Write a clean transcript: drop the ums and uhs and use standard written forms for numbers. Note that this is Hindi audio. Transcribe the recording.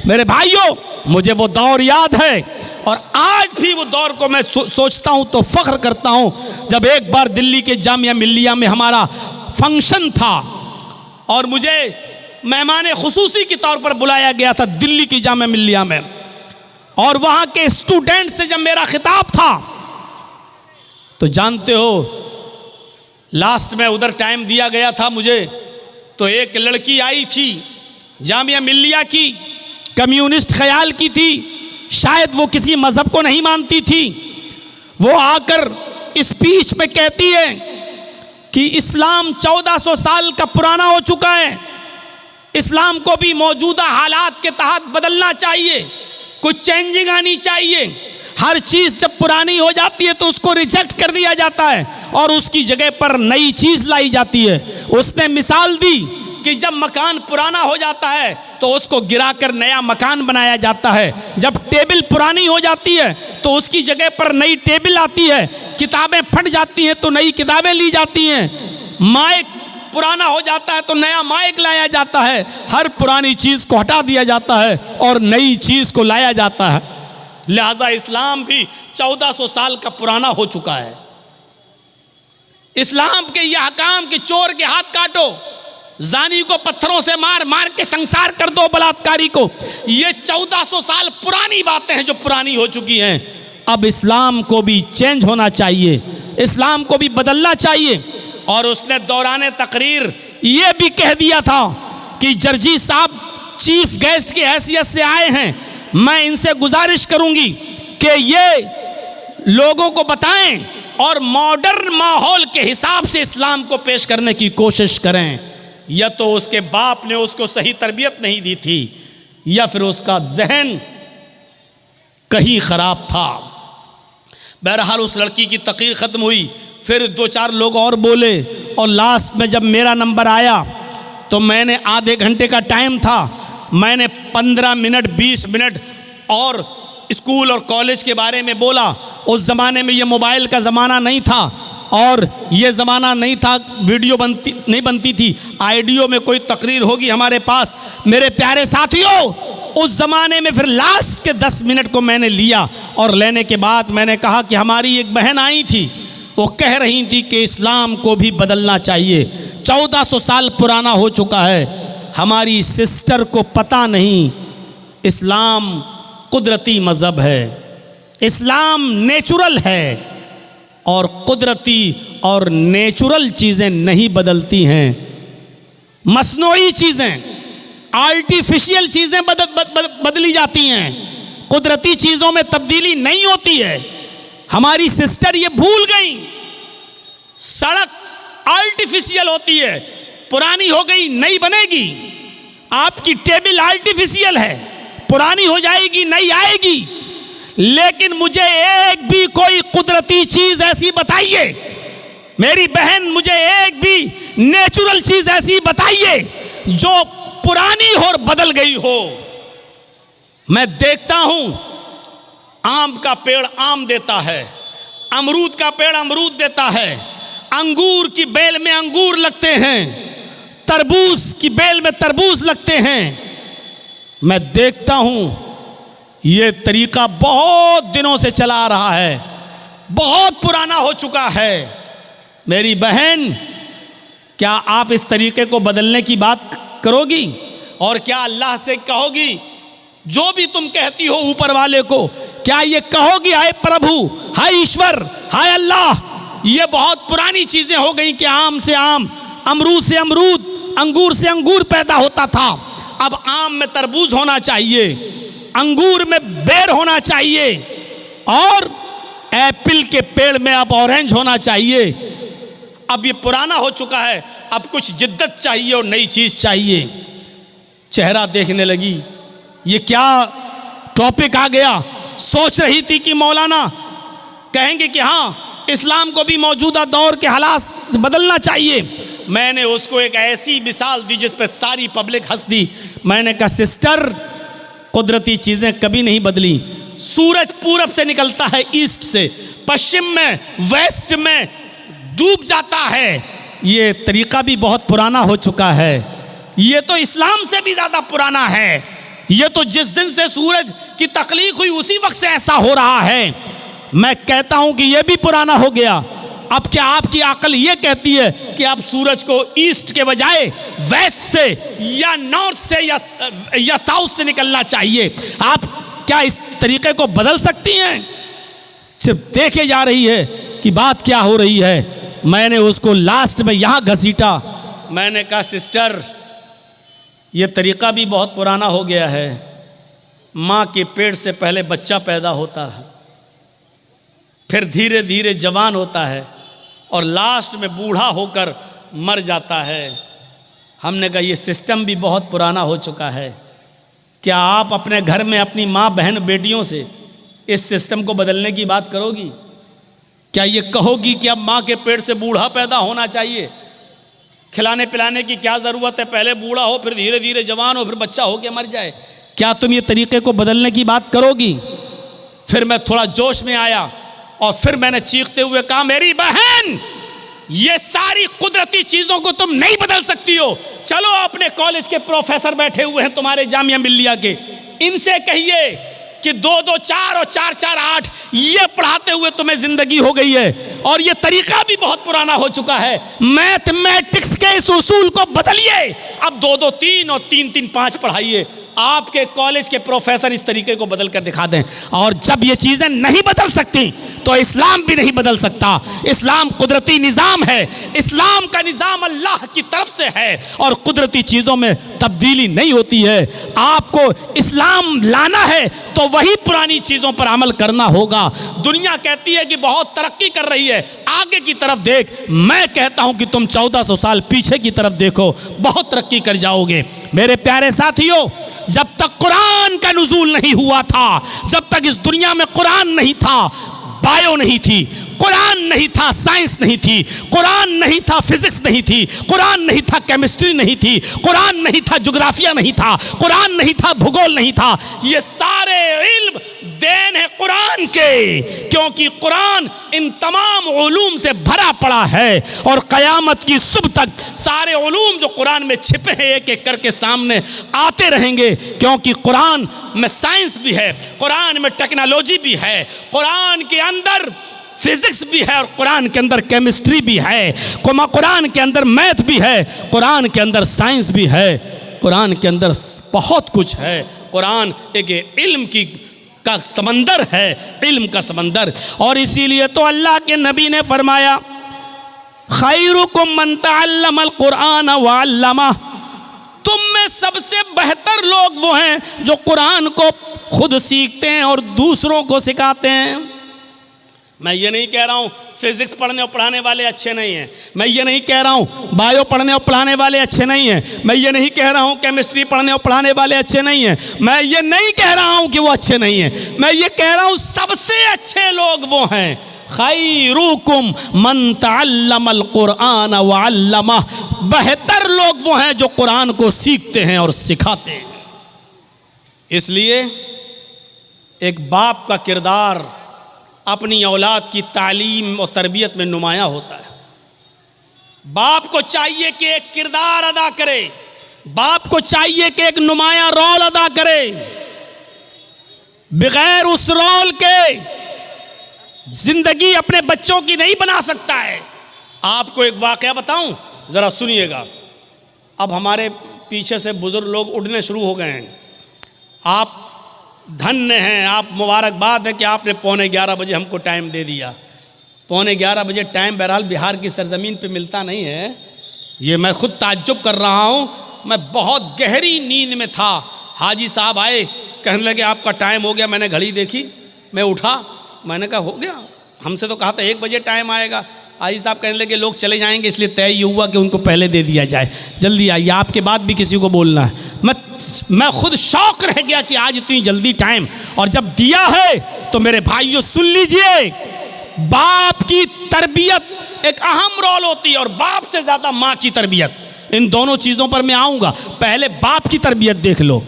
मेरे भाइयों, मुझे वो दौर याद है और आज भी वो दौर को मैं सोचता हूँ तो फख्र करता हूँ, जब एक बार दिल्ली के जामिया मिल्लिया में हमारा फंक्शन था और मुझे मेहमान खुसूसी के तौर पर बुलाया गया था दिल्ली की जामिया मिल्लिया में, और वहाँ के स्टूडेंट से जब मेरा खिताब था तो जानते हो लास्ट में उधर टाइम दिया गया था मुझे, तो एक लड़की आई थी जामिया मिल्लिया की, कम्युनिस्ट ख्याल की थी, शायद वो किसी मज़हब को नहीं मानती थी। वो आकर स्पीच में कहती है कि इस्लाम 1400 साल का पुराना हो चुका है, इस्लाम को भी मौजूदा हालात के तहत बदलना चाहिए, कुछ चेंजिंग आनी चाहिए। हर चीज़ जब पुरानी हो जाती है तो उसको रिजेक्ट कर दिया जाता है और उसकी जगह पर नई चीज़ लाई जाती है। उसने मिसाल दी कि जब मकान पुराना हो जाता है तो उसको गिराकर नया मकान बनाया जाता है, जब टेबल पुरानी हो जाती है तो उसकी जगह पर नई टेबल आती है, किताबें फट जाती हैं तो नई किताबें ली जाती हैं, माइक पुराना हो जाता है तो नया माइक लाया जाता है। हर पुरानी चीज़ को हटा दिया जाता है और नई चीज़ को लाया जाता है। लिहाजा इस्लाम भी 1400 साल का पुराना हो चुका है। इस्लाम के यह अहकाम कि चोर के हाथ काटो, जानी को पत्थरों से मार मार के संसार कर दो बलात्कारी को, ये 1400 साल पुरानी बातें हैं जो पुरानी हो चुकी हैं। अब इस्लाम को भी चेंज होना चाहिए, इस्लाम को भी बदलना चाहिए। और उसने दौरान तकरीर ये भी कह दिया था कि जर्जी साहब चीफ गेस्ट की हैसियत से आए हैं, मैं इनसे गुजारिश करूंगी कि ये लोगों को बताएं और मॉडर्न माहौल के हिसाब से इस्लाम को पेश करने की कोशिश करें। या तो उसके बाप ने उसको सही तरबियत नहीं दी थी या फिर उसका जहन कहीं ख़राब था। बहरहाल उस लड़की की तकरीर ख़त्म हुई, फिर 2-4 लोग और बोले और लास्ट में जब मेरा नंबर आया तो मैंने आधे घंटे का टाइम था, मैंने 15 मिनट 20 मिनट और स्कूल और कॉलेज के बारे में बोला। उस ज़माने में ये मोबाइल का ज़माना नहीं था और ये ज़माना नहीं था वीडियो नहीं बनती थी, आइडियो में कोई तकरीर होगी हमारे पास। मेरे प्यारे साथियों, उस ज़माने में फिर लास्ट के 10 मिनट को मैंने लिया और लेने के बाद मैंने कहा कि हमारी एक बहन आई थी, वो कह रही थी कि इस्लाम को भी बदलना चाहिए, 1400 साल पुराना हो चुका है। हमारी सिस्टर को पता नहीं इस्लाम कुदरती मज़हब है, इस्लाम नेचुरल है और कुदरती और नेचुरल चीज़ें नहीं बदलती हैं। मसनूई चीज़ें, आर्टिफिशियल चीज़ें बदली जाती हैं, कुदरती चीज़ों में तब्दीली नहीं होती है। हमारी सिस्टर ये भूल गई, सड़क आर्टिफिशियल होती है, पुरानी हो गई नई बनेगी। आपकी टेबल आर्टिफिशियल है, पुरानी हो जाएगी नई आएगी। लेकिन मुझे एक भी कोई कुदरती चीज ऐसी बताइए मेरी बहन, मुझे एक भी नेचुरल चीज ऐसी बताइए जो पुरानी और बदल गई हो। मैं देखता हूं आम का पेड़ आम देता है, अमरूद का पेड़ अमरूद देता है, अंगूर की बेल में अंगूर लगते हैं, तरबूज की बेल में तरबूज लगते हैं। मैं देखता हूं ये तरीका बहुत दिनों से चला आ रहा है, बहुत पुराना हो चुका है। मेरी बहन, क्या आप इस तरीके को बदलने की बात करोगी और क्या अल्लाह से कहोगी जो भी तुम कहती हो ऊपर वाले को, क्या ये कहोगी हाय प्रभु, हाय ईश्वर, हाय अल्लाह, ये बहुत पुरानी चीजें हो गई कि आम से आम, अमरूद से अमरूद, अंगूर से अंगूर पैदा होता था, अब आम में तरबूज होना चाहिए, अंगूर में बेर होना चाहिए और एप्पल के पेड़ में अब ऑरेंज होना चाहिए। अब ये पुराना हो चुका है, अब कुछ जिद्दत चाहिए और नई चीज चाहिए। चेहरा देखने लगी, ये क्या टॉपिक आ गया। सोच रही थी कि मौलाना कहेंगे कि हाँ इस्लाम को भी मौजूदा दौर के हालात बदलना चाहिए। मैंने उसको एक ऐसी मिसाल दी जिस पे सारी पब्लिक हंस दी। मैंने कहा सिस्टर, कुदरती चीज़ें कभी नहीं बदली। सूरज पूरब से निकलता है, ईस्ट से, पश्चिम में, वेस्ट में डूब जाता है। ये तरीका भी बहुत पुराना हो चुका है, ये तो इस्लाम से भी ज़्यादा पुराना है। ये तो जिस दिन से सूरज की तख्लीक हुई उसी वक्त से ऐसा हो रहा है। मैं कहता हूं कि यह भी पुराना हो गया। अब क्या आपकी अकल ये कहती है कि अब सूरज को ईस्ट के बजाय वेस्ट से या नॉर्थ से या साउथ से निकलना चाहिए? आप क्या इस तरीके को बदल सकती हैं? सिर्फ देखे जा रही है कि बात क्या हो रही है। मैंने उसको लास्ट में यहां घसीटा। मैंने कहा सिस्टर, ये तरीका भी बहुत पुराना हो गया है। माँ के पेट से पहले बच्चा पैदा होता है, फिर धीरे धीरे जवान होता है और लास्ट में बूढ़ा होकर मर जाता है। हमने कहा ये सिस्टम भी बहुत पुराना हो चुका है। क्या आप अपने घर में अपनी माँ बहन बेटियों से इस सिस्टम को बदलने की बात करोगी? क्या ये कहोगी कि अब माँ के पेट से बूढ़ा पैदा होना चाहिए? खिलाने पिलाने की क्या ज़रूरत है? पहले बूढ़ा हो, फिर धीरे धीरे जवान हो, फिर बच्चा हो के मर जाए। क्या तुम ये तरीके को बदलने की बात करोगी? फिर मैं थोड़ा जोश में आया और फिर मैंने चीखते हुए कहा, मेरी बहन, ये सारी कुदरती चीज़ों को तुम नहीं बदल सकती हो। चलो अपने कॉलेज के प्रोफेसर बैठे हुए हैं तुम्हारे जामिया मिल्लिया के, इनसे कहिए कि 2-2 4 और 4-4 8 ये पढ़ाते हुए तुम्हें जिंदगी हो गई है। और ये तरीका भी बहुत पुराना हो चुका है। मैथमेटिक्स के इस उसूल को बदलिए। अब 2-2 3 और 3-3 5 पढ़ाइए। आपके कॉलेज के प्रोफेसर इस तरीके को बदल कर दिखा दें। और जब ये चीज़ें नहीं बदल सकती तो इस्लाम भी नहीं बदल सकता। इस्लाम कुदरती निज़ाम है। इस्लाम का निज़ाम अल्लाह की तरफ से है और कुदरती चीज़ों में तब्दीली नहीं होती है। आपको इस्लाम लाना है तो वही पुरानी चीज़ों पर अमल करना होगा। दुनिया कहती है कि बहुत तरक्की कर रही है, आगे की तरफ देख। मैं कहता हूं कि तुम 1400 साल पीछे की तरफ देखो, बहुत तरक्की कर जाओगे। मेरे प्यारे साथियों, जब तक कुरान का नुज़ूल नहीं हुआ था, जब तक इस दुनिया में कुरान नहीं था, बायो नहीं थी, कुरान नहीं था, साइंस नहीं थी, कुरान नहीं था, फिजिक्स नहीं थी, कुरान नहीं था, केमिस्ट्री नहीं थी, कुरान नहीं था, ज्योग्राफिया नहीं था, कुरान नहीं था, भूगोल नहीं था। ये सारे इल्म देन है कुरान के, क्योंकि कुरान इन तमाम उलूम से भरा पड़ा है। और क़यामत की सुबह तक सारे उलूम जो कुरान में छिपे हैं एक एक करके सामने आते रहेंगे, क्योंकि कुरान में साइंस भी है, कुरान में टेक्नोलॉजी भी है, कुरान के अंदर फिजिक्स भी है और कुरान के अंदर केमिस्ट्री भी है, कुरान के अंदर मैथ भी है, कुरान के अंदर साइंस भी है, कुरान के अंदर बहुत कुछ है। कुरान एक इल्म की का समंदर है, इल्म का समंदर। और इसीलिए तो अल्लाह के नबी ने फरमाया, खैरुकुम मन तअल्लमल कुरान व अल्लमा, तुम में सबसे बेहतर लोग वो हैं जो कुरान को खुद सीखते हैं और दूसरों को सिखाते हैं। मैं ये नहीं कह रहा हूँ फिजिक्स पढ़ने और पढ़ाने वाले अच्छे नहीं हैं, मैं ये नहीं कह रहा हूँ बायो पढ़ने और पढ़ाने वाले अच्छे नहीं हैं, मैं ये नहीं कह रहा हूँ केमिस्ट्री पढ़ने और पढ़ाने वाले अच्छे नहीं हैं, मैं ये नहीं कह रहा हूँ कि वो अच्छे नहीं हैं। मैं ये कह रहा हूँ सबसे अच्छे लोग वो हैं, खैरुकुम मन तअल्लमल कुरान व अल्लमा, बेहतर लोग वो हैं जो कुरान को सीखते हैं और सिखाते हैं। इसलिए एक बाप का किरदार अपनी औलाद की तालीम और तरबियत में नुमाया होता है। बाप को चाहिए कि एक किरदार अदा करे, बाप को चाहिए कि एक नुमाया रोल अदा करे। बगैर उस रोल के जिंदगी अपने बच्चों की नहीं बना सकता है। आपको एक वाकया बताऊं, जरा सुनिएगा। अब हमारे पीछे से बुजुर्ग लोग उठने शुरू हो गए हैं। आप धन्य हैं, आप मुबारकबाद है कि आपने 11:15 बजे हमको टाइम दे दिया। 11:15 बजे टाइम बहरहाल बिहार की सरजमीन पे मिलता नहीं है। ये मैं खुद ताज्जुब कर रहा हूँ। मैं बहुत गहरी नींद में था, हाजी साहब आए, कहने लगे आपका टाइम हो गया। मैंने घड़ी देखी, मैं उठा, मैंने कहा हो गया, हमसे तो कहा था 1 बजे टाइम आएगा। हाजी साहब कहने लगे लोग चले जाएंगे, इसलिए तय ये हुआ कि उनको पहले दे दिया जाए, जल्दी आइए, आपके बाद भी किसी को बोलना है। मैं खुद शौक रह गया कि आज इतनी जल्दी टाइम, और जब दिया है तो मेरे भाइयों सुन लीजिए, बाप की तरबियत एक अहम रोल होती है और बाप से ज़्यादा माँ की तरबियत। इन दोनों चीज़ों पर मैं आऊँगा, पहले बाप की तरबियत देख लो।